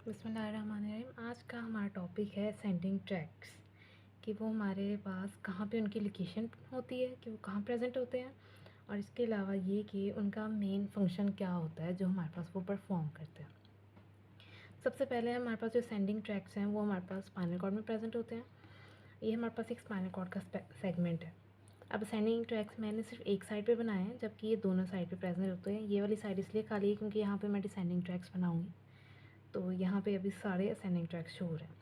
बिस्मिल्लाहिर्रहमानिर्रहीम। आज का हमारा टॉपिक है सेंडिंग ट्रैक्स, कि वो हमारे पास कहाँ पे उनकी लोकेशन होती है, कि वो कहाँ प्रेजेंट होते हैं, और इसके अलावा ये कि उनका मेन फंक्शन क्या होता है जो हमारे पास वो परफॉर्म करते हैं। सबसे पहले हमारे पास जो सेंडिंग ट्रैक्स हैं वो हमारे पास स्पाइनल कॉर्ड में प्रेजेंट होते हैं। ये हमारे पास एक स्पाइनल कॉर्ड का सेगमेंट है। अब सेंडिंग ट्रैक्स मैंने सिर्फ एक साइड पे बनाए हैं, जबकि ये दोनों साइड पे प्रेजेंट होते हैं। ये वाली साइड इसलिए खाली है क्योंकि यहाँ पे मैं डिसेंडिंग ट्रैक्स बनाऊँगी, तो यहाँ पे अभी सारे असेंडिंग ट्रैक्स शो हो रहे हैं।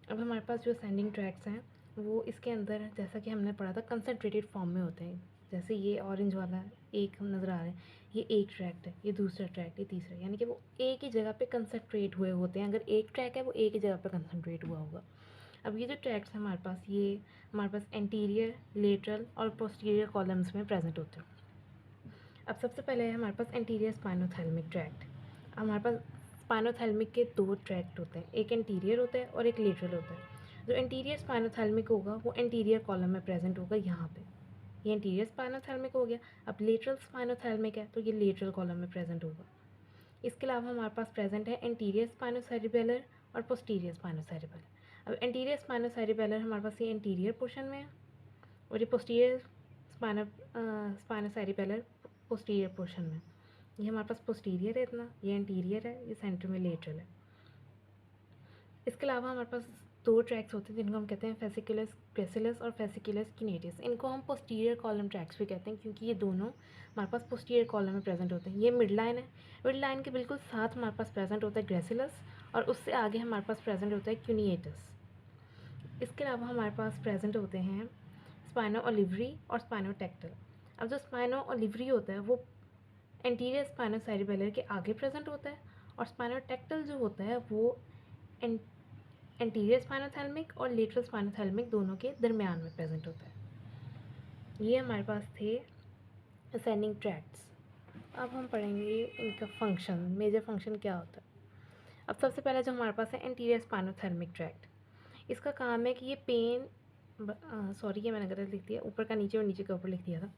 अब हमारे पास जो असेंडिंग ट्रैक्स हैं वो इसके अंदर, जैसा कि हमने पढ़ा था, कंसनट्रेटेड फॉर्म में होते हैं। जैसे ये ऑरेंज वाला एक नज़र आ रहा है, ये एक ट्रैक्ट है, ये दूसरा ट्रैक्ट, ये तीसरा, यानी कि वो एक ही जगह पे कंसनट्रेट हुए होते हैं। अगर एक ट्रैक है वो एक ही जगह पे कंसनट्रेट हुआ होगा। अब ये जो ट्रैक्ट्स हैं हमारे पास, ये हमारे पास एंटीरियर, लेटरल और पोस्टीरियर कॉलम्स में प्रेजेंट होते हैं। अब सबसे पहले है हमारे पास एंटीरियर स्पाइनोथैलेमिक ट्रैक्ट। हमारे पास स्पाइनोथैलेमिक के दो ट्रैक्ट होते हैं, एक एंटीरियर होता है और एक लेटरल होता है। जो एंटीरियर स्पाइनोथैलेमिक होगा वो एंटीरियर कॉलम में प्रेजेंट होगा यहाँ पे। ये एंटीरियर स्पाइनोथैलेमिक हो गया। अब लेटरल स्पाइनोथैलेमिक है तो ये लेटरल कॉलम में प्रेजेंट होगा। इसके अलावा हमारे पास प्रेजेंट है एंटीरियर स्पाइनोसेरिबेलर और पोस्टीरियर स्पाइनोसेरिबेलर। अब एंटीरियर स्पाइनोसेरिबेलर हमारे पास ये एंटीरियर पोर्शन में है, और ये पोस्टीरियर स्पाइनोसेरिबेलर पोस्टीरियर पोर्शन में। ये हमारे पास पोस्टीरियर है इतना, ये एंटीरियर है, ये सेंटर में लेटरल है। इसके अलावा हमारे पास दो ट्रैक्स होते हैं जिनको हम कहते हैं फेसिकुलस ग्रेसिलस और फेसिकुलस किनेटिस। इनको हम पोस्टीरियर कॉलम ट्रैक्स भी कहते हैं क्योंकि ये दोनों हमारे पास पोस्टीरियर कॉलम में प्रेजेंट होते हैं। ये मिड लाइन है, मिड लाइन के बिल्कुल साथ हमारे पास प्रेजेंट होता है ग्रेसिलस, और उससे आगे हमारे पास प्रेजेंट होता है क्यूनिएटस। इसके अलावा हमारे पास प्रेजेंट होते हैं स्पाइनो ओलिवरी और स्पाइनो टेक्टल। अब जो स्पाइनो ओलिवरी होता है वो एंटीरियर स्पाइनो सेरिबेलर के आगे प्रेजेंट होता है, और स्पाइनो टेक्टल जो होता है वो एंटीरियर स्पाइनोथैलेमिक और लेटरल स्पाइनोथैलेमिक दोनों के दरमियान में प्रेजेंट होता है। ये हमारे पास थे असेंडिंग ट्रैक्ट्स। अब हम पढ़ेंगे इनका फंक्शन, मेजर फंक्शन क्या होता है। अब सबसे पहले जो हमारे पास है एंटीरियर स्पाइनोथैलेमिक ट्रैक्ट, इसका काम है कि ये पेन, सॉरी ये मैंने गलत लिख दिया, ऊपर का नीचे और नीचे का ऊपर लिख दिया था।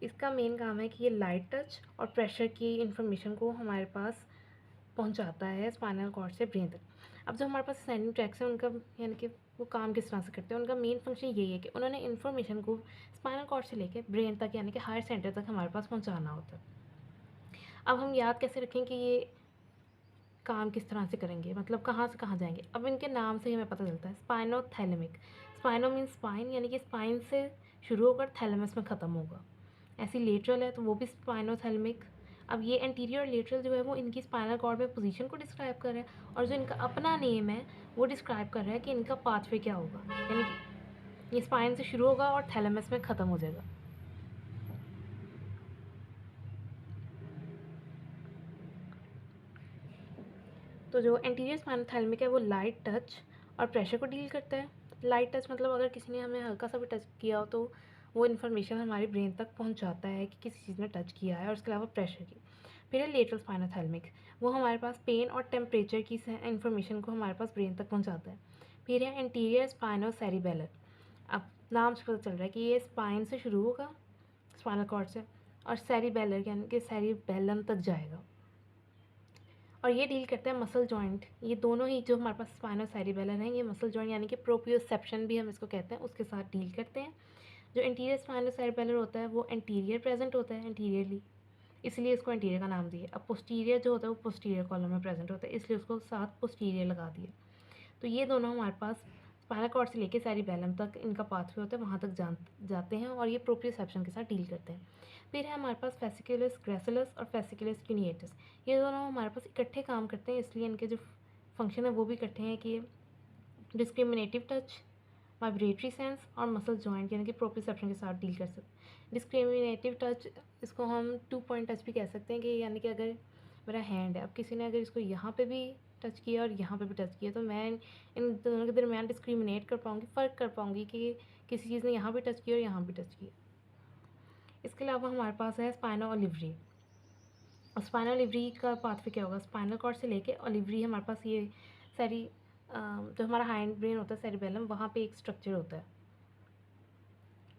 इसका मेन काम है कि ये लाइट टच और प्रेशर की इंफॉर्मेशन को हमारे पास पहुंचाता है स्पाइनल कॉर्ड से ब्रेन तक। अब जो हमारे पास असेंडिंग ट्रैक्स हैं उनका, यानी कि वो काम किस तरह से करते हैं, उनका मेन फंक्शन यही है कि उन्होंने इन्फॉर्मेशन को स्पाइनल कॉर्ड से लेकर ब्रेन तक, यानी कि हायर सेंटर तक हमारे पास पहुंचाना होता है। अब हम याद कैसे रखें कि ये काम किस तरह से करेंगे, मतलब कहाँ से कहाँ जाएंगे। अब इनके नाम से ही हमें पता चलता है। स्पाइनोथैलेमिक, स्पाइनो मीन स्पाइन, यानी कि स्पाइन से शुरू होकर थैलेमस में ख़त्म होगा। ऐसी लेटरल है तो वो भी स्पाइनोथैलेमिक। अब ये एंटीरियर और लेटरल जो है वो इनकी स्पाइनल कॉर्ड में पोजीशन को डिस्क्राइब कर रहा है, और जो इनका अपना नेम है वो डिस्क्राइब कर रहा है कि इनका पाथवे क्या होगा, यानी कि ये स्पाइन से शुरू होगा और थैलेमस में ख़त्म हो जाएगा। तो जो एंटीरियर स्पाइनोथैलेमिक है वो लाइट टच और प्रेशर को डील करता है। लाइट टच मतलब अगर किसी ने हमें हल्का सा भी टच किया हो तो वो इन्फॉर्मेशन हमारी ब्रेन तक पहुंचाता है कि किसी चीज़ ने टच किया है, और उसके अलावा प्रेशर की। फिर है लेटरल स्पाइनोथैलेमिक, वो हमारे पास पेन और टेम्परेचर की इन्फॉर्मेशन को हमारे पास ब्रेन तक पहुँचाता है। फिर है एंटीरियर स्पाइनोसेरिबेलर। अब नाम से पता चल रहा है कि ये स्पाइन से शुरू होगा, स्पाइनल कॉर्ड से, और सेरिबेलर यानी कि सेरिबेलम तक जाएगा, और ये डील करते हैं मसल जॉइंट। ये दोनों ही जो हमारे पास स्पाइनोसेरिबेलर हैं, ये मसल जॉइंट यानी कि प्रोप्रियोसेप्शन भी हम इसको कहते हैं, उसके साथ डील करते हैं। जो इंटीरियर स्पाइनोसेरिबेलर होता है वो एंटीरियर प्रेजेंट होता है, एंटीरियरली, इसलिए इसको एंटीरियर का नाम दिया। अब पोस्टीरियर जो होता है वो पोस्टीरियर कॉलम में प्रेजेंट होता है, इसलिए उसको साथ पोस्टीरियर लगा दिया। तो ये दोनों हमारे पास स्पाइनल कॉर्ड से लेकर सेरिबेलम तक इनका पाथवे होता है, वहाँ तक जाते हैं, और ये प्रोप्रियोसेप्शन के साथ डील करते हैं। फिर है हमारे पास फेसिकुलस ग्रेसिलस और फेसिकुलस क्यूनिएटस। ये दोनों हमारे पास इकट्ठे काम करते हैं, इसलिए इनके जो फंक्शन है वो भी इकट्ठे हैं कि डिस्क्रिमिनेटिव टच, वाइब्रेटरी सेंस और मसल जॉइंट यानी कि प्रोप्रियोसेप्शन के साथ डील कर सकते हैं। डिस्क्रिमिनेटिव टच, इसको हम 2 पॉइंट टच भी कह सकते हैं, कि यानी कि अगर मेरा हैंड है, अब किसी ने अगर इसको यहाँ पे भी टच किया और यहाँ पे भी टच किया, तो मैं इन दोनों के दरमियान डिस्क्रिमिनेट कर पाऊँगी, फ़र्क कर पाऊँगी कि किसी चीज़ ने यहाँ भी टच किया और यहाँ भी टच किया। इसके अलावा हमारे पास है स्पाइनो ओलिवरी। और स्पाइनल ओलिवरी का पाथवे क्या होगा, स्पाइनल कॉर्ड से लेके ओलिवरी हमारे पास ये सारी जो हमारा हाइंड ब्रेन होता है सेरिबेलम, वहाँ पे एक स्ट्रक्चर होता है,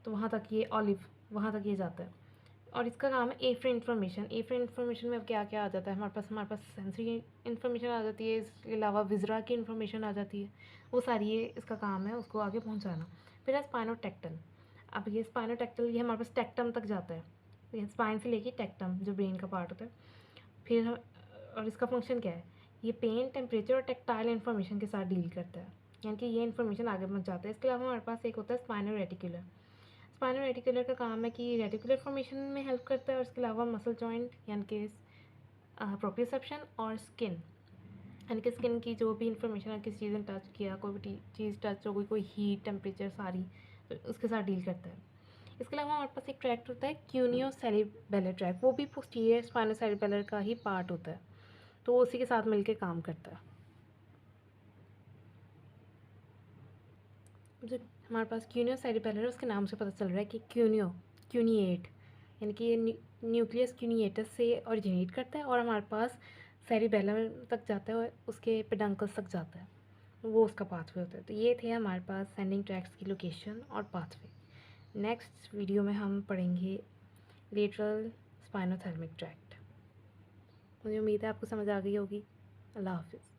तो वहाँ तक ये वहाँ तक ये जाता है। और इसका काम है एफरे इन्फॉर्मेशन। एफरे इन्फॉर्मेशन में अब क्या क्या आ जाता है हमारे पास सेंसरी इन्फॉर्मेशन आ जाती है, इसके अलावा विजरा की इन्फॉर्मेशन आ जाती है, वो सारी ये इसका काम है उसको आगे पहुंचाना। फिर है स्पाइनोटेक्टल। अब ये स्पाइनोटेक्टल ये हमारे पास टेक्टम तक जाता है, ये स्पाइन से लेके टेक्टम जो ब्रेन का पार्ट होता है। फिर हम और इसका फंक्शन क्या है, ये पेन, टेम्परेचर और टेक्टाइल इन्फॉर्मेशन के साथ डील करता है, यानी कि ये इन्फॉर्मेशन आगे पहुँच जाता है। इसके अलावा हमारे पास एक होता है स्पाइनल रेटिकुलर। स्पाइनल रेटिकुलर का काम है कि रेटिकुलर फॉर्मेशन में हेल्प करता है, और इसके अलावा मसल जॉइंट यानी कि प्रोप्रियोसेप्शन और स्किन, यानी कि स्किन की जो भी इंफॉर्मेशन है, किसी चीज़ ने टच किया, कोई भी चीज़ टच हो गई, कोई हीट, टेम्परेचर सारी, तो उसके साथ डील करता है। इसके अलावा हमारे पास एक ट्रैक्ट होता है क्यूनियो सेरिबेलर ट्रैक्ट, वो भी पोस्टीरियर स्पाइनो सेरिबेलर का ही पार्ट होता है, तो वो उसी के साथ मिलकर काम करता है। जो हमारे पास क्यूनियो सेरिबेलर है, उसके नाम से पता चल रहा है कि क्यूनिएट, यानी कि ये न्यूक्लियस क्यूनिएटस से ओरिजिनेट करता है और हमारे पास सेरिबेलम तक जाता है और उसके पेडंकल्स तक जाता है, वो उसका पाथवे होता है। तो ये थे हमारे पास सेंडिंग ट्रैक्स की लोकेशन और पाथवे। नेक्स्ट वीडियो में हम पढ़ेंगे लेटरल स्पाइनोथैलेमिक ट्रैक्ट। मुझे उम्मीद है आपको समझ आ गई होगी। अल्लाह हाफिज़।